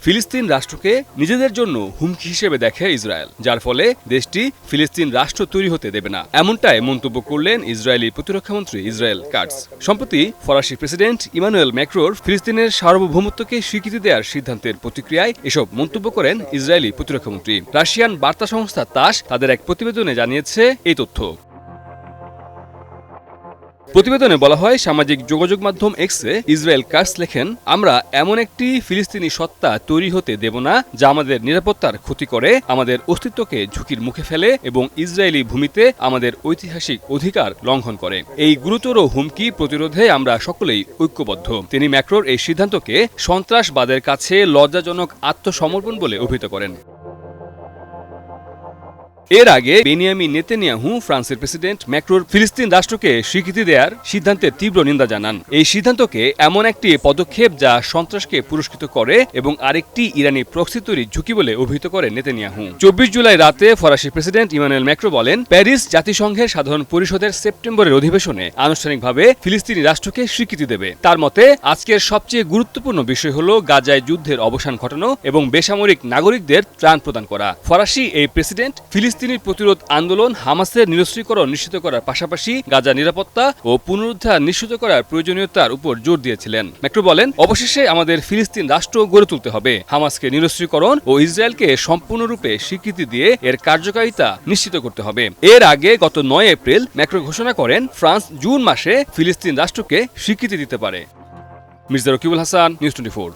ফিলিস্তিন রাষ্ট্রকে নিজেদের জন্য হুমকি হিসেবে দেখে ইসরায়েল, যার ফলে দেশটি ফিলিস্তিন রাষ্ট্র তৈরি হতে দেবে না, এমনটাই মন্তব্য করলেন ইসরায়েলি প্রতিরক্ষামন্ত্রী ইসরায়েল কাটস। সম্প্রতি ফরাসি প্রেসিডেন্ট ইমানুয়েল ম্যাক্রোর ফিলিস্তিনের সার্বভৌমত্বকে স্বীকৃতি দেওয়ার সিদ্ধান্তের প্রতিক্রিয়ায় এসব মন্তব্য করেন ইসরায়েলি প্রতিরক্ষামন্ত্রী। রাশিয়ান বার্তা সংস্থা তাস তাদের এক প্রতিবেদনে জানিয়েছে এই তথ্য। প্রতিবেদনে বলা হয়, সামাজিক যোগাযোগ মাধ্যম এক্সে ইসরায়েল কাটস লেখেন, আমরা এমন একটি ফিলিস্তিনি সত্তা তৈরি হতে দেব না যা আমাদের নিরাপত্তার ক্ষতি করে, আমাদের অস্তিত্বকে ঝুঁকির মুখে ফেলে এবং ইসরায়েলি ভূমিতে আমাদের ঐতিহাসিক অধিকার লঙ্ঘন করে। এই গুরুতর হুমকি প্রতিরোধে আমরা সকলেই ঐক্যবদ্ধ। তিনি ম্যাক্রোর এই সিদ্ধান্তকে সন্ত্রাসবাদের কাছে লজ্জাজনক আত্মসমর্পণ বলে অভিহিত করেন। এর আগে বেনিয়ামিন নেতানিয়াহু ফ্রান্সের প্রেসিডেন্ট ম্যাক্রোর ফিলিস্তিন রাষ্ট্রকে স্বীকৃতি দেওয়ার সিদ্ধান্তের তীব্র নিন্দা জানান। এই সিদ্ধান্তকে এমন একটি পদক্ষেপ যা সন্ত্রাসকে পুরস্কৃত করে এবং আরেকটি ইরানি প্রক্সি তৈরির ঝুঁকি বলে অভিহিত করেন নেতানিয়াহু। 24 জুলাই রাতে ফরাসি প্রেসিডেন্ট ইমানুয়েল ম্যাক্রো বলেন, প্যারিস জাতিসংঘের সাধারণ পরিষদের সেপ্টেম্বরের অধিবেশনে আনুষ্ঠানিকভাবে ফিলিস্তিনি রাষ্ট্রকে স্বীকৃতি দেবে। তার মতে, আজকের সবচেয়ে গুরুত্বপূর্ণ বিষয় হল গাজায় যুদ্ধের অবসান ঘটানো এবং বেসামরিক নাগরিকদের ত্রাণ প্রদান করা। ফরাসি এই প্রেসিডেন্ট ফিলিস্তিনি প্রতিরোধ আন্দোলন, হামাসের নিরস্ত্রীকরণ নিশ্চিত করার পাশাপাশি গাজা নিরাপত্তা ও পুনরুদ্ধার নিশ্চিত করার প্রয়োজনীয়তার উপর জোর দিয়েছিলেন। ম্যাক্রো বলেন, অবশেষে আমাদের ফিলিস্তিন রাষ্ট্র গড়ে তুলতে হবে। হামাসকে নিরস্ত্রীকরণ ও ইসরায়েলকে সম্পূর্ণরূপে স্বীকৃতি দিয়ে এর কার্যকারিতা নিশ্চিত করতে হবে। এর আগে গত 9 এপ্রিল ম্যাক্রো ঘোষণা করেন, ফ্রান্স জুন মাসে ফিলিস্তিন রাষ্ট্রকে স্বীকৃতি দিতে পারে। মির্জা রকিবুল হাসান, নিউজ 24।